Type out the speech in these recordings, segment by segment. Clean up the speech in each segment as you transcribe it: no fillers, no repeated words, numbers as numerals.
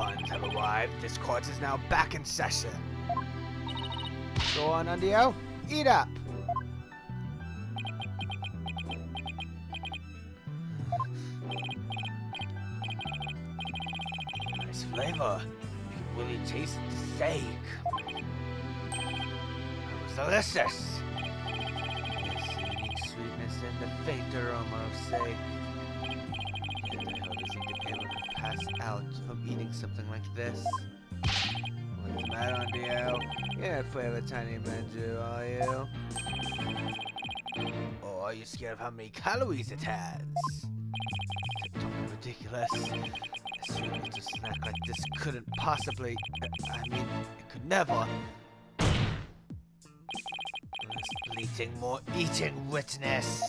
funds have arrived. This court is now back in session. Go on, Undio. Eat up. Nice flavor. You can really taste the steak. That was delicious. Yes, the unique sweetness and the faint aroma of steak. Yet I hardly seem to be able to pass out from eating something like this. What's the matter, Undio? You're not afraid of a tiny manju, are you? Or are you scared of how many calories it has? Don't be ridiculous. A sweet little snack like this couldn't possibly... I mean, it could never... Less bleating, more eating witness.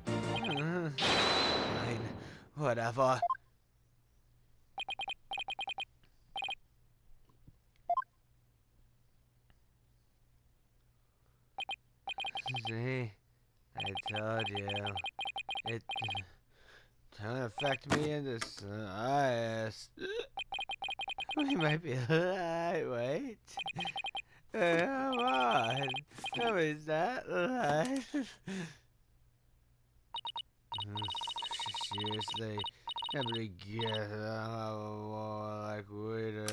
Fine. Whatever. See? I told you. It don't affect me in the slightest. We might be lightweight. Come on. Nobody's that light. Seriously. Nobody gets more like we do.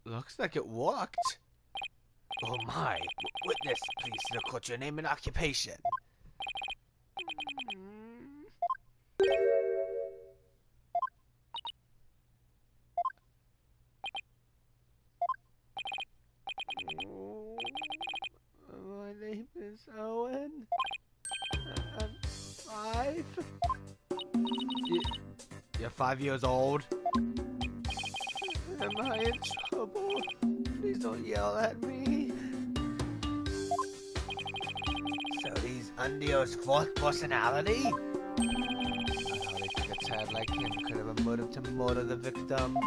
Looks like it worked. Oh my. Witness, please record your name and occupation. My name is Owen. I'm 5. You're 5 years old? Am I in trouble? Please don't yell at me. So he's Undio's 4th personality? I hardly think a tad like him could have a motive to murder the victim.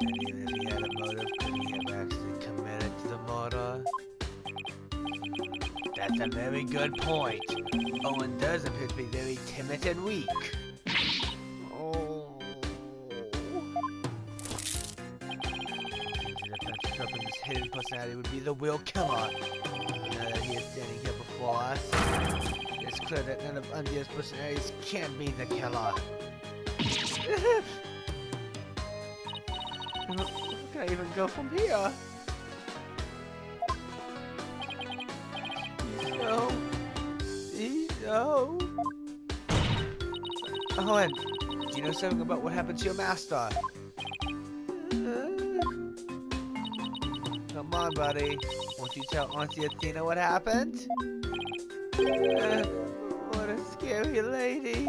And even if he had a motive, could he have actually committed to the murder? That's a very good point. Owen does appear to be very timid and weak. Hidden personality would be the real killer. Now that he is standing here before us, it's clear that none of Undio's personalities can be the killer. Where can I even go from here? No. Owen, do you know something about what happened to your master? Come on, buddy. Won't you tell Auntie Athena what happened? What a scary lady.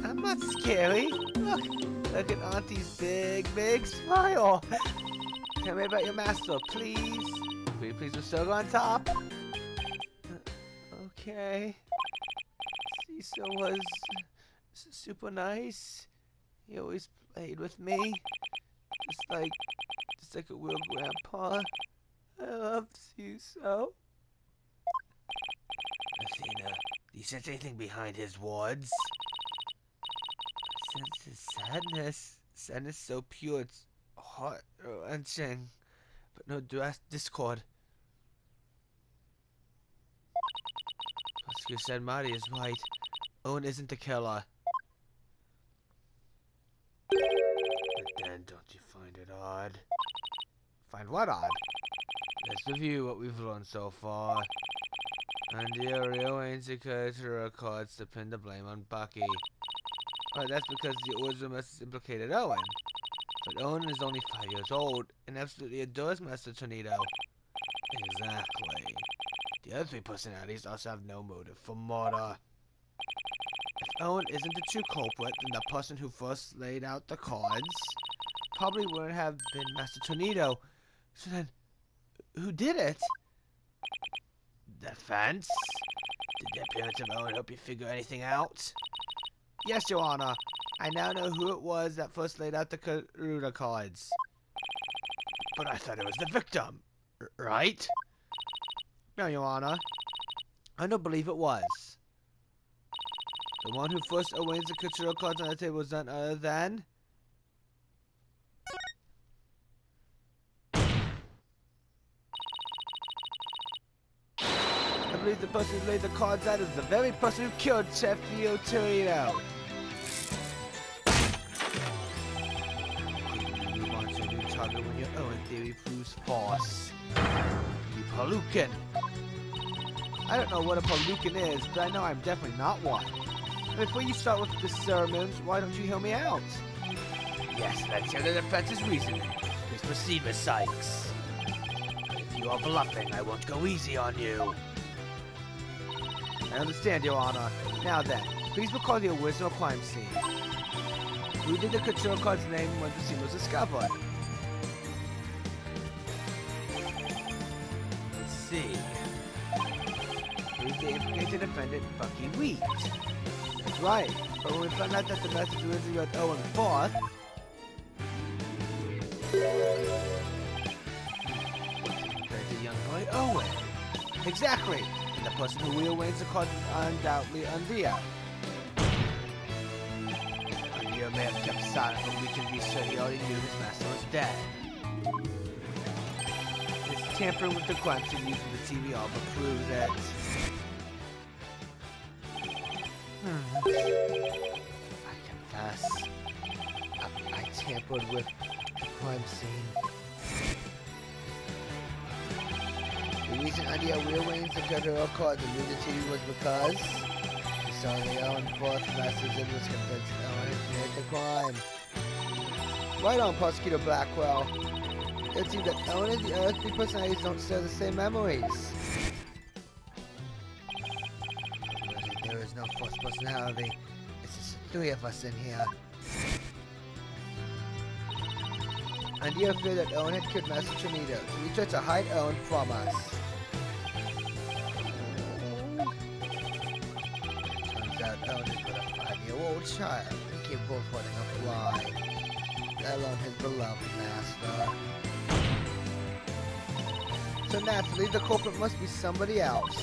I'm not scary. Look at Auntie's big smile. Tell me about your master, please. Will you please with sugar on top? Okay. Cecil was super nice. He always played with me. Just like a real grandpa. I love you so. Athena, do you sense anything behind his words? I sense his sadness. Sadness so pure it's heart-wrenching. But no discord. Oscar said Marty is right. Owen isn't the killer. But then, don't you find it odd? Find what odd? Let's review what we've learned so far. Undio rearranged the character records to pin the blame on Bucky. Oh, that's because the original message implicated Owen. But Owen is only 5 years old and absolutely adores Master Tornado. Exactly. The other 3 personalities also have no motive for murder. If Owen isn't the true culprit, then the person who first laid out the cards probably wouldn't have been Master Tornado. So then, Who did it? The fence? Did the appearance of Owen help you figure anything out? Yes, Your Honor. I now know who it was that first laid out the Karuda cards. But I thought it was the victim, right? No, Your Honor. I don't believe it was. The one who first arranged the Karuda cards on the table was none other than... I believe the person who laid the cards out is the very person who killed Chefio Torino. Move on to a new target when your Owen theory proves false. You Palucan. I don't know what a Palucan is, but I know I'm definitely not one. Before you start with the sermons, why don't you hear me out? Yes, let's hear the defense's reasoning. Please proceed, Miss Sykes. If you are bluffing, I won't go easy on you. I understand, Your Honor. Now then, please recall the original crime scene. Who did the Couture card's name when the scene was discovered? Let's see. Who's the implicated defendant, Bucky Wheat? That's right, but when we found out that the message originally read Owen Fourth... compared to young boy Owen. Exactly! And the person who rearranged the cards is undoubtedly Undia. Undia may have kept silent, but we can be sure he already knew his master was dead. His tampering with the crime scene using the TV album proves it. I confess. I tampered with the crime scene. The reason Andia rearranged the Couture cards and moved the TV was because he saw the Owen Fourth message and was convinced Owen had committed the crime. Right on, Prosecutor Blackwell. It seems that Owen and the other three personalities don't share the same memories. There is no fourth personality. It's just three of us in here. Andia feared that Owen had killed Master Trinito, so he tried to hide Owen from us. Turns out Owen is but a 5-year-old child, incapable of holding a fly, let alone his beloved master. So naturally, the culprit must be somebody else.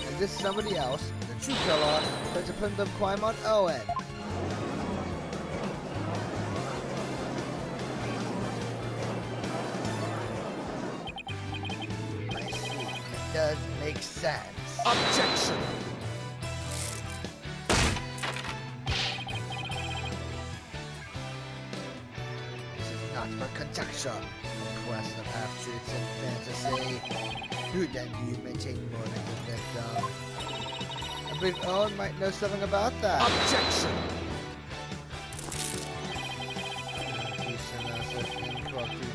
And this somebody else, the true killer, tried to pin the crime on Owen. Does make sense. Objection! This is not but conjecture, a quest of half-truths and fantasy. Who then do you maintain more than the victim? I believe Owen might know something about that. Objection!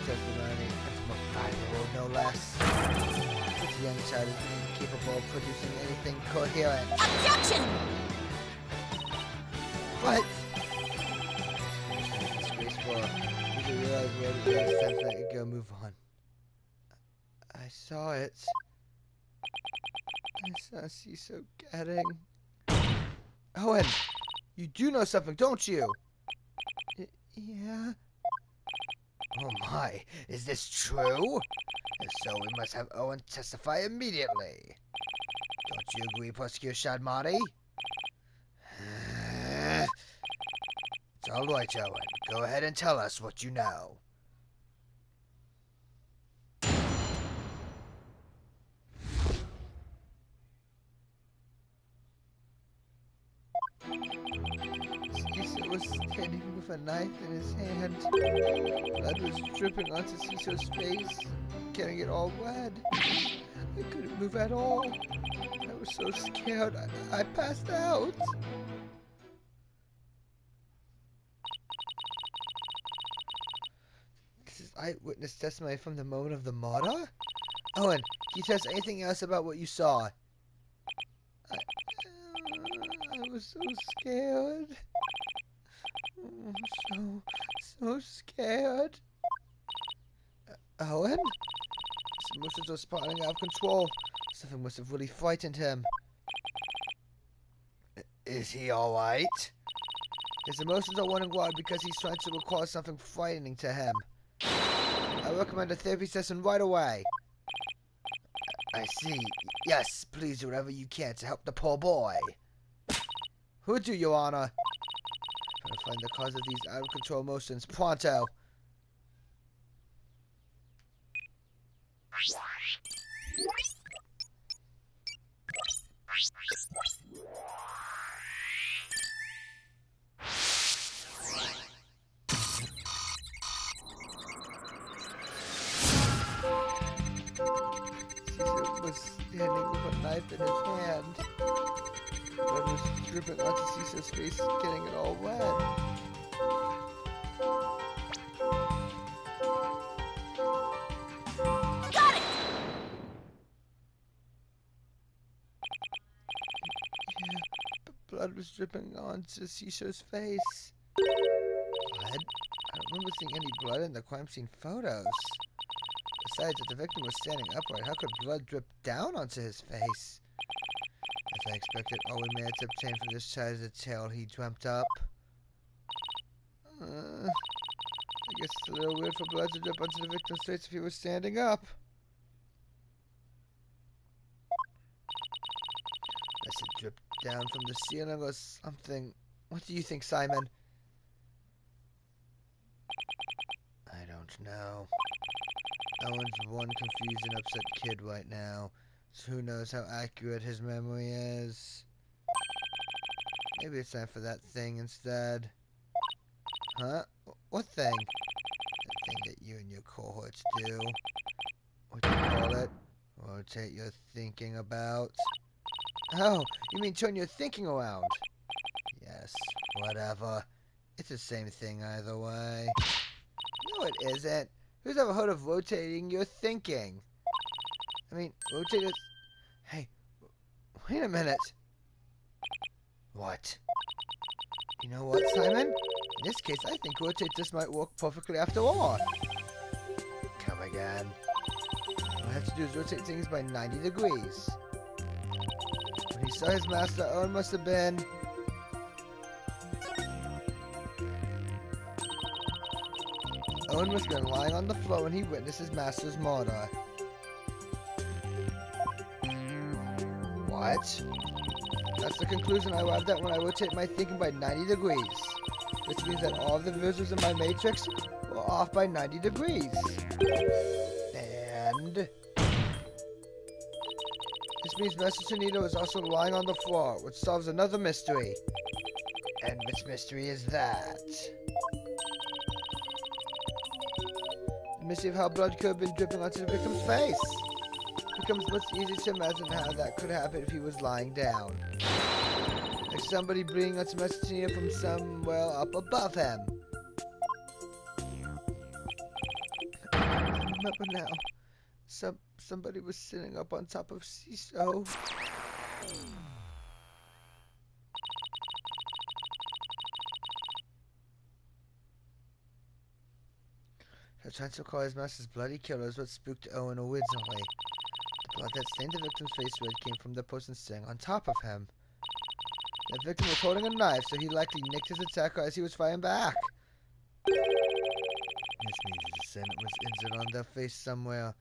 Testimony. It's 5-year-old, no less. This young child is incapable of producing anything coherent. Objection! What? Disgraceful. You should realize where the girl steps let it go. Move on. I saw it. I see so getting. Owen, you do know something, don't you? Yeah. Oh my, is this true? If so, we must have Owen testify immediately. Don't you agree, Prosecutor Shadmati? It's all right, Owen. Go ahead and tell us what you know. Cecil was standing with a knife in his hand. Blood was dripping onto Cecil's face, getting it all wet. I couldn't move at all. I was so scared, I passed out. This is eyewitness testimony from the moment of the murder? Owen, can you tell us anything else about what you saw? I was so scared. So scared. Owen? emotions are spiraling out of control. Something must have really frightened him. Is he alright? His emotions are running wild because he's trying to recall something frightening to him. I recommend a therapy session right away. I see. Yes, please do whatever you can to help the poor boy. Who do, Your Honor? Try to find the cause of these out-of-control emotions. Pronto. Caesar was standing with a knife in his hand. Blood was dripping onto Caesar's face, getting it all wet. Got it! Yeah, blood was dripping onto Caesar's face. Blood? I don't remember seeing any blood in the crime scene photos. Besides, if the victim was standing upright, how could blood drip down onto his face? As I expected, Owen may have obtained from this child the tale he dreamt up. I guess it's a little weird for blood to drip onto the victim's face if he was standing up. Unless it dripped down from the ceiling or something. What do you think, Simon? I don't know. Owen's one confused and upset kid right now, so who knows how accurate his memory is. Maybe it's time for that thing instead. Huh? What thing? That thing that you and your cohorts do. What do you call it? Rotate your thinking about. Oh, you mean turn your thinking around? Yes, whatever. It's the same thing either way. No, it isn't. Who's ever heard of rotating your thinking? I mean, rotate it. Hey, wait a minute. What? You know what, Simon? In this case, I think rotate this might work perfectly after all. Come again. All I have to do is rotate things by 90 degrees. When he saw his master, Owen must have been... Owen must have been lying on the floor when he witnessed his master's murder. What? That's the conclusion I arrived at when I rotate my thinking by 90 degrees. Which means that all of the visuals in my matrix were off by 90 degrees. And... this means Master Tanito is also lying on the floor, which solves another mystery. And which mystery is that? The mystery of how blood could have been dripping onto the victim's face. It becomes much easier to imagine how that could happen if he was lying down. Like somebody bleeding onto Master Tanito from somewhere up above him. I remember now. Somebody was sitting up on top of Ciso. The trying to call his master's bloody killer is what spooked Owen originally. The blood that stained the victim's face red came from the person sitting on top of him. The victim was holding a knife, so he likely nicked his attacker as he was fighting back. This means the assailant was injured on their face somewhere,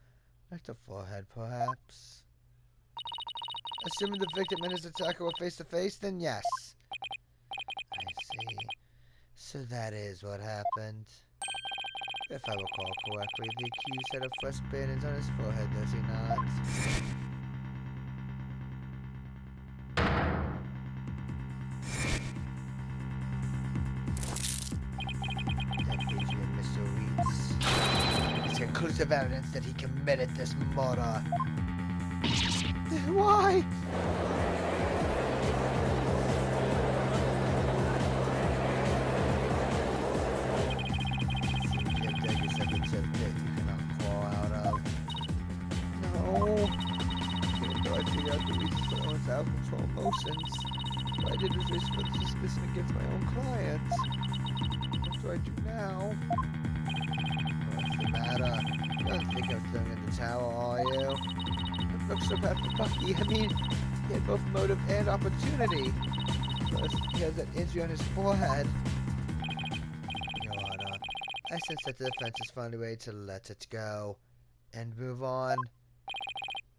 like the forehead perhaps. Assuming the victim and his attacker were face to face, then yes. I see. So that is what happened. If I recall correctly, the accused had a fresh bandage on his forehead, does he not? That leaves you in Mr. Reeds. It's conclusive evidence that he committed this murder. Why? Out-of-control emotions. What I did was raise further suspicion against my own clients. What do I do now? What's the matter? You don't think I'm throwing in the towel, are you? It looks so bad for Bucky. I mean, he had both motive and opportunity. Plus, he has that injury on his forehead. Your Honor, I sense that the defense is finally ready to let it go and move on.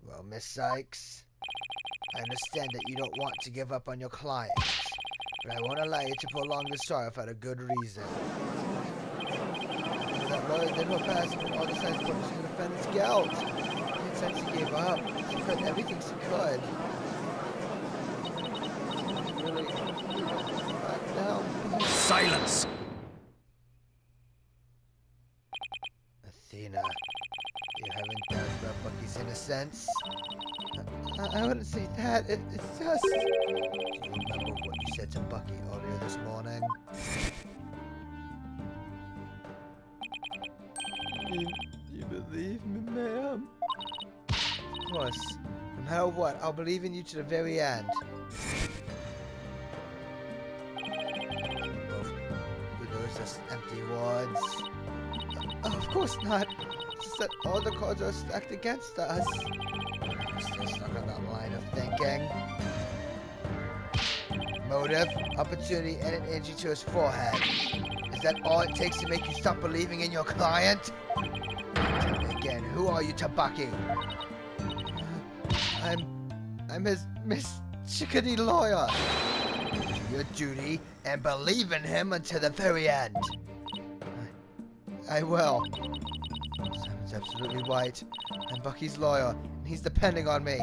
Well, Miss Sykes, I understand that you don't want to give up on your client, but I won't allow you to prolong the trial without a good reason. That lawyer did her best, but all the signs point to the defendant's guilt. And since he gave up, she tried everything she could. Really back down. Silence! Athena, you haven't doubts about Bucky's innocence? I wouldn't say that. It's just... Do you remember what you said to Bucky earlier this morning? You believe me, ma'am? Of course. No matter what, I'll believe in you to the very end. Were those just empty words? Oh, of course not. It's just that all the cards are stacked against us. I'm still stuck on that line of thinking. Motive, opportunity, and an injury to his forehead. Is that all it takes to make you stop believing in your client? Tell me again, who are you to Bucky? I'm his chickadee lawyer. Do your duty and believe in him until the very end. I will. Simon's absolutely right. I'm Bucky's lawyer, and he's depending on me.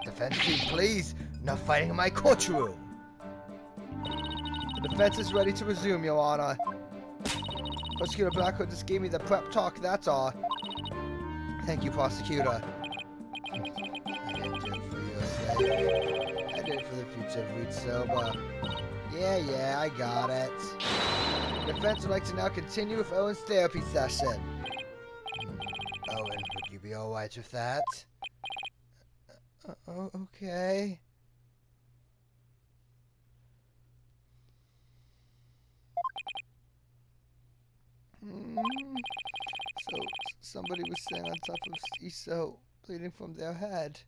Defense team, please. No fighting in my courtroom. The defense is ready to resume, Your Honor. Prosecutor Blackwood just gave me the prep talk, that's all. Thank you, prosecutor. I didn't do it for your sake. I did it for the future of Reed Sober. Yeah, I got it. The defense would like to now continue with Owen's therapy session. Owen, would you be alright with that? Okay. So, somebody was sitting on top of Cecil, bleeding from their head.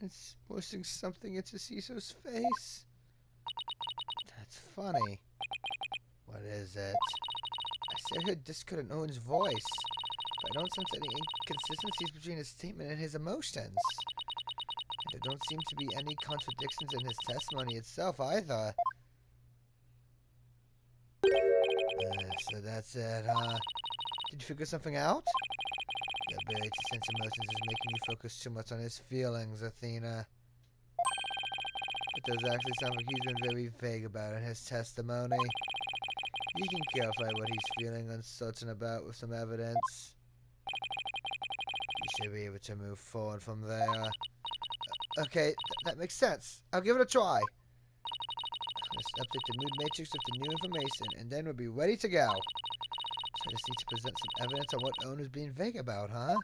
And smushing something into Cecil's face? That's funny. What is it? I said I heard discord in Owen's voice, but I don't sense any inconsistencies between his statement and his emotions. And there don't seem to be any contradictions in his testimony itself either. So that's it, huh? Did you figure something out? Your ability to sense emotions is making you focus too much on his feelings, Athena. It does actually sound like he's been very vague about it in his testimony. You can clarify what he's feeling uncertain about with some evidence. You should be able to move forward from there. Okay, that makes sense. I'll give it a try. Let's update the mood matrix with the new information, and then we'll be ready to go. So I just need to present some evidence on what Owen was being vague about, huh?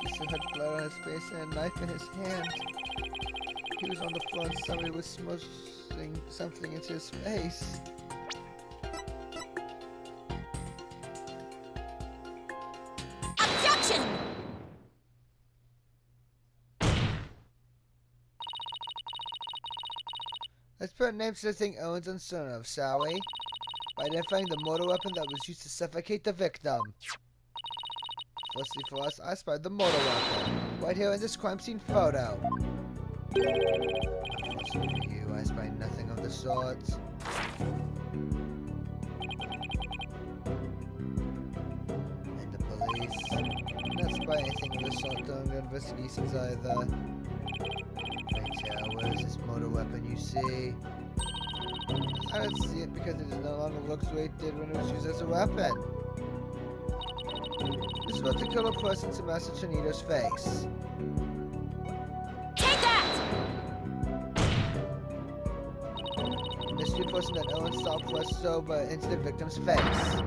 Cecil had blood on his face and a knife in his hand. He was on the floor and somebody was smushing something into his face. Objection! Let's put names to the thing Owen's uncertain of, shall we? By identifying the mortar weapon that was used to suffocate the victim. Firstly for us, I spied the mortar weapon, right here in this crime scene photo. Unfortunately for you, I spied nothing of the sort. And the police did not spy anything of the sort during their investigations either. Where is this mortar weapon you see? I don't see it because it no longer looks the way it did when it was used as a weapon. This is about to kill a person to Master Tornado's face. Take that! Mystery person that Owen saw flushed sober into the victim's face,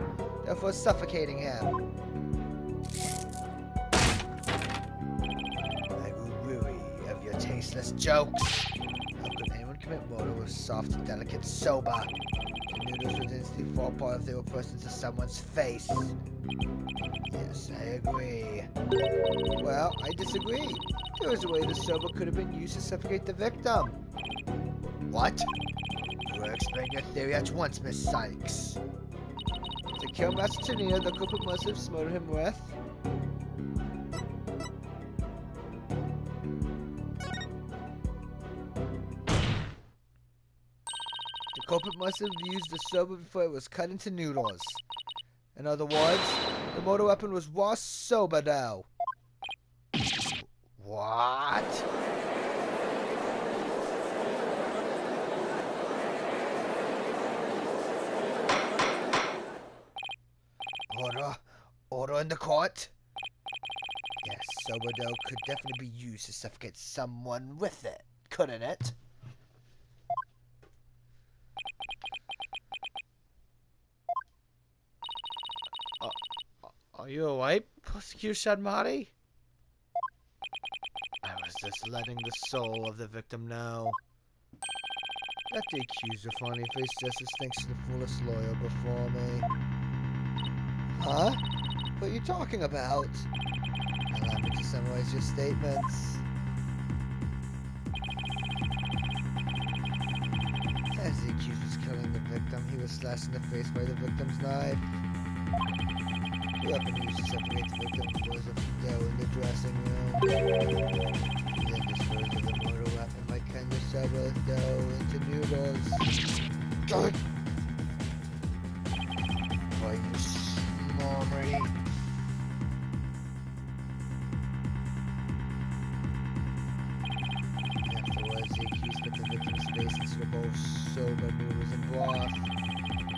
therefore suffocating him. useless jokes. How could anyone commit murder with soft, delicate sober? The noodles would instantly fall apart if they were pressed into someone's face. Yes, I agree. Well, I disagree. There was a way the soba could have been used to suffocate the victim. What? You will explain your theory at once, Miss Sykes. To kill Master Tanino, the culprit must have smothered him with... The culprit must have used the soba before it was cut into noodles. In other words, the motor weapon was raw soba dough. What? Order in the court? Yes, soba dough could definitely be used to suffocate someone with it, couldn't it? Are you awake, Prosecutor Shadmati? I was just letting the soul of the victim know that the accuser finally faced justice thanks to the fullest lawyer before me. Huh? What are you talking about? Allow me to summarize your statements. As the accuser was killing the victim, he was slashed in the face by the victim's knife. The weapon used to suffocate the victim was a dough in the dressing room. He then disposed of the mortar weapon by cutting the soba dough into noodles. God! Why, you slummery. Afterwards, the accused put the victim's face into the bowl of soba noodles and broth.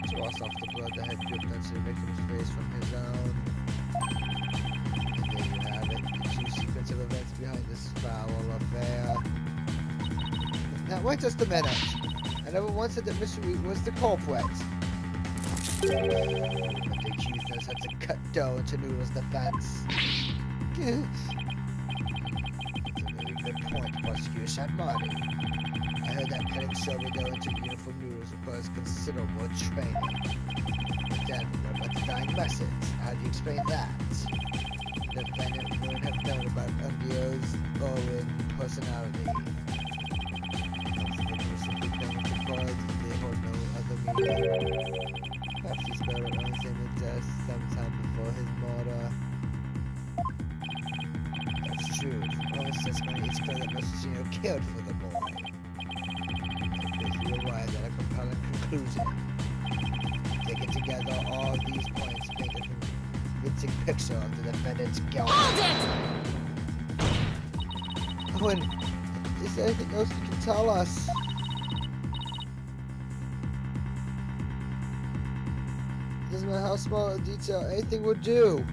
To wash off the blood that had dripped onto the victim's face from his own. And there you have it, the true sequence of events behind this foul affair. Now wait just a minute. I never once said that Mr. Reed was the culprit. But the accused knows how to cut dough into noodles defense. That's a very good point, Prosecutor Shadmati. I heard that cutting soba dough into uniform noodles requires considerable training. Then, what about the dying methods? How do you explain that? The defendant wouldn't have known about Undio's Owen personality. Most of them were simply playing with the cards and they hold no other meaning. Perhaps he spelled out Owen's name in death sometime before his murder. That's true. Owen's testimony is clear that Mr. cared for the boy. You arrived at a compelling conclusion. Taken together, all these points paint a convincing picture of the defendant's guilt. Hold it! Owen, is there anything else you can tell us? Doesn't matter how small a detail, anything would do.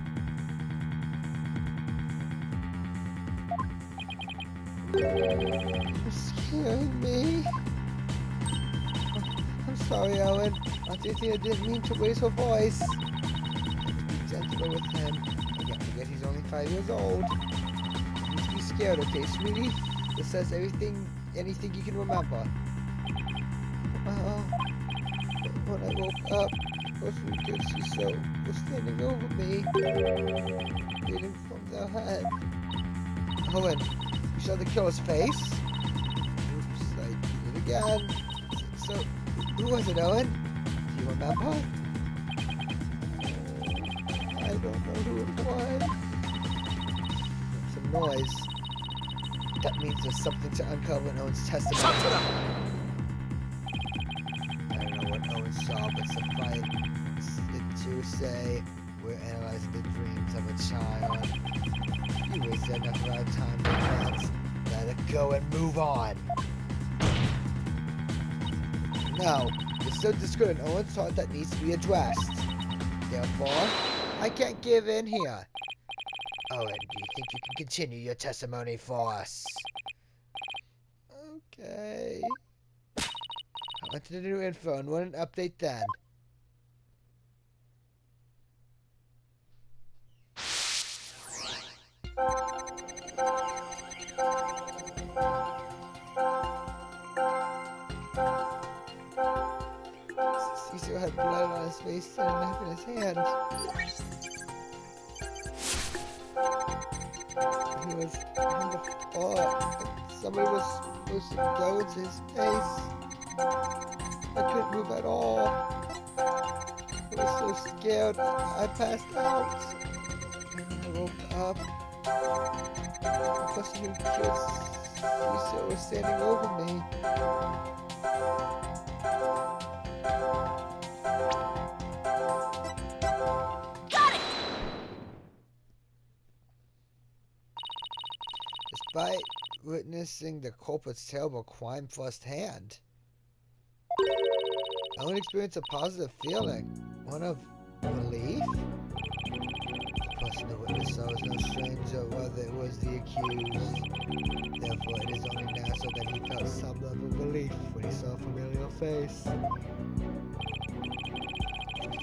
You're scaring me. I'm sorry, Owen. Auntie Tina didn't mean to raise her voice. Be gentler with him. You can't forget he's only 5 years old. You need to be scared, okay, sweetie? This says anything you can remember. When I woke up, those three kids she saw were standing over me, bleeding from their head. Owen, you saw the killer's face? Oops, I did it again. So, who was it, Owen? Do you remember? I don't know who it was. Some noise. That means there's something to uncover in Owen's testimony. I don't know what Owen saw, but suffice it to say, we're analyzing the dreams of a child. You wasted enough of our time with that. Let it go and move on. No, there's still discredit Owen's thought that needs to be addressed. Therefore, I can't give in here. Owen, do you think you can continue your testimony for us? Okay. I want the new info and want an update then. face and a knife in his hand. He was on the floor, and somebody was supposed to go into his face. I couldn't move at all. I was so scared, I passed out. And I woke up. Plus, you kids, Lucia was standing over me. Despite witnessing the culprit's terrible crime firsthand, Owen experienced a positive feeling, one of relief. The person the witness saw was no stranger, whether it was the accused. Therefore, it is only natural that he felt some level of relief when he saw a familiar face.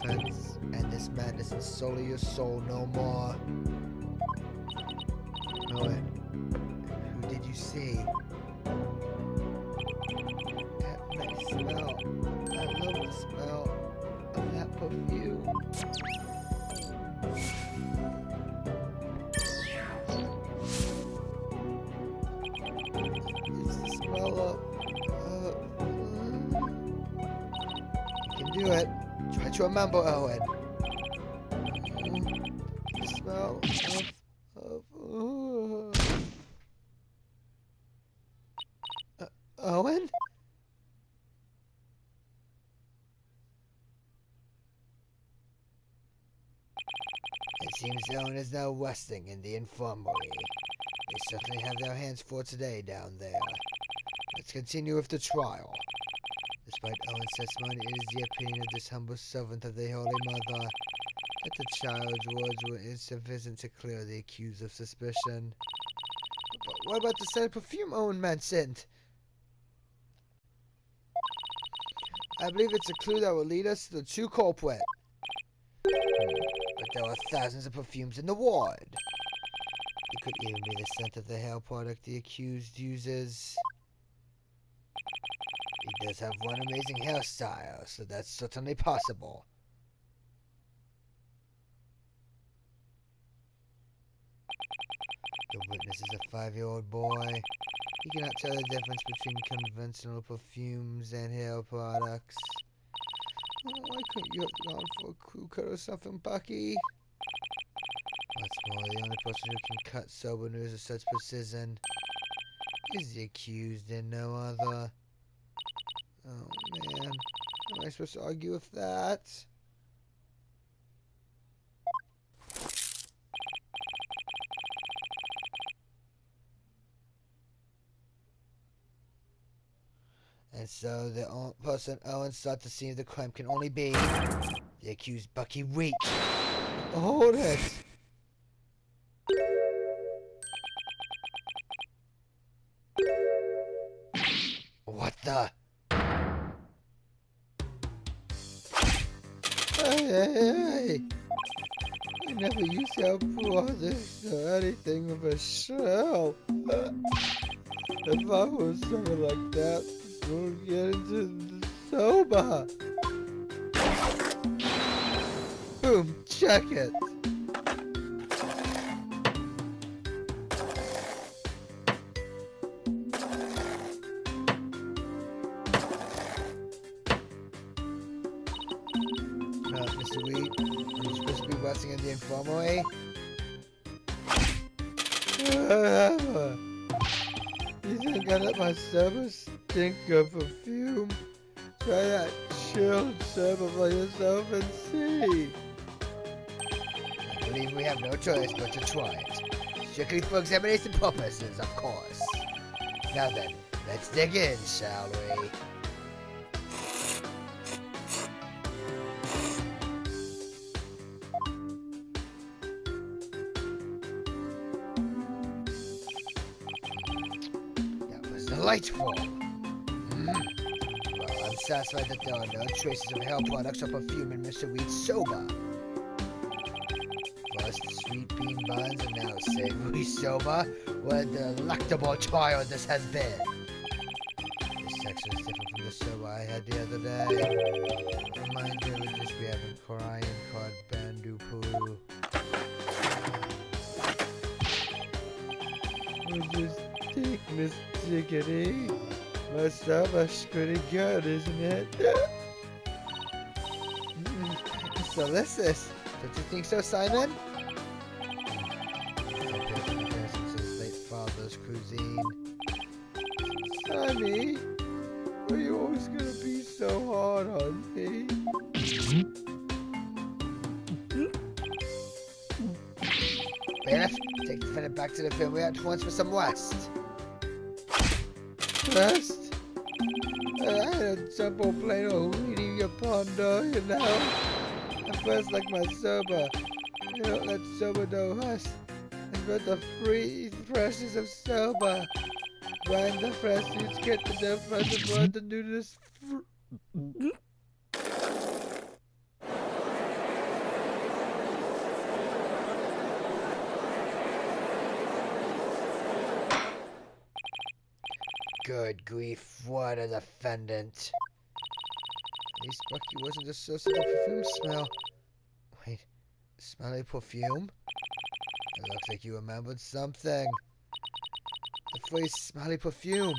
Offense and this madness and sully your soul no more. Owen. Who did you see? That nice smell. I love the smell of that perfume. It's the smell of... you can do it. Try to remember, Owen. The smell of Owen? It seems Owen is now resting in the infirmary. They certainly have their hands full today down there. Let's continue with the trial. Despite Owen's testimony, it is the opinion of this humble servant of the Holy Mother that the child's words were insufficient to clear the accused of suspicion. But what about the scent of perfume Owen mentioned? I believe it's a clue that will lead us to the true culprit. But there are thousands of perfumes in the ward. It could even be the scent of the hair product the accused uses. He does have one amazing hairstyle, so that's certainly possible. The witness is a 5-year-old boy. He cannot tell the difference between conventional perfumes and hair products. Why couldn't you have gone for a crew cut or something, Bucky? What's more, the only person who can cut sober news with such precision is the accused and no other. Oh man, how am I supposed to argue with that? And so the person Owen sought to see the crime can only be the accused Bucky Week. Hold it! What the? Hey! I never used to have projects or anything with a shell. If I was someone like that, we'll get into the soba. Boom, check it. Mr. Wheat, are you supposed to be resting in the infirmary? You think I let my server stink of perfume? Try that chilled server for yourself and see. I believe we have no choice but to try it. Strictly for examination purposes, of course. Now then, let's dig in, shall we? Delightful. Well, I'm satisfied that there are no traces of hair products or perfume in Mr. Wheat's soba. First sweet bean buns and now savory soba. What a delectable trial this has been. The text is different from the soba I had the other day. Reminds me of it just be having Korean called Bandu Puru. We're just taking this chickadee. My soba's pretty good, isn't it? It's delicious. Don't you think so, Simon? His late father's cuisine. Sonny, are you always gonna be so hard on me? Bailiff, take the defendant back to the infirmary at once for some rest. Rest? I had a simple plain old eating your ponder, you know. I first like my soba. You don't let soba do rest. It's about the free freshness of soba. When the fresh foods get the difference of blood to do this. Good grief, what a defendant. At least Bucky wasn't the source of the perfume smell. Wait, smelly perfume? It looks like you remembered something. The phrase smelly perfume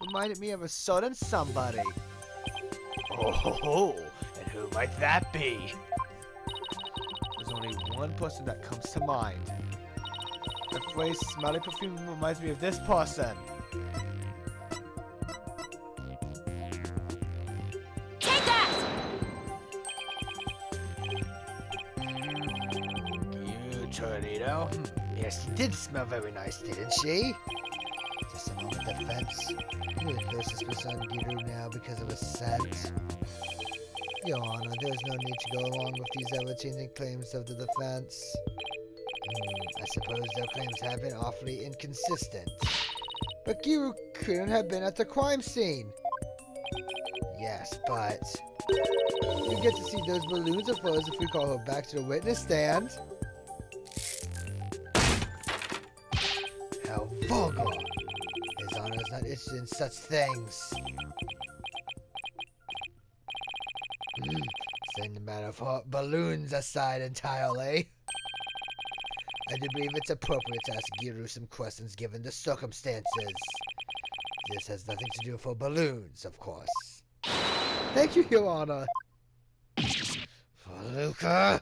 reminded me of a certain somebody. Oh ho ho! And who might that be? There's only one person that comes to mind. The phrase smelly perfume reminds me of this person. Take that! You, Tornado. Yes, she did smell very nice, didn't she? Just a moment of defense. You would curse this on Giru now because of a scent. Your Honor, there is no need to go along with these ever-changing claims of the defense. I suppose their claims have been awfully inconsistent. But Giru couldn't have been at the crime scene. Yes, but you get to see those balloons of hers if we call her back to the witness stand. How vulgar! His Honor is not interested in such things. Setting the matter of hot balloons aside entirely, I do believe it's appropriate to ask Giru some questions given the circumstances. This has nothing to do with her balloons, of course. Thank you, Your Honor. For Luca,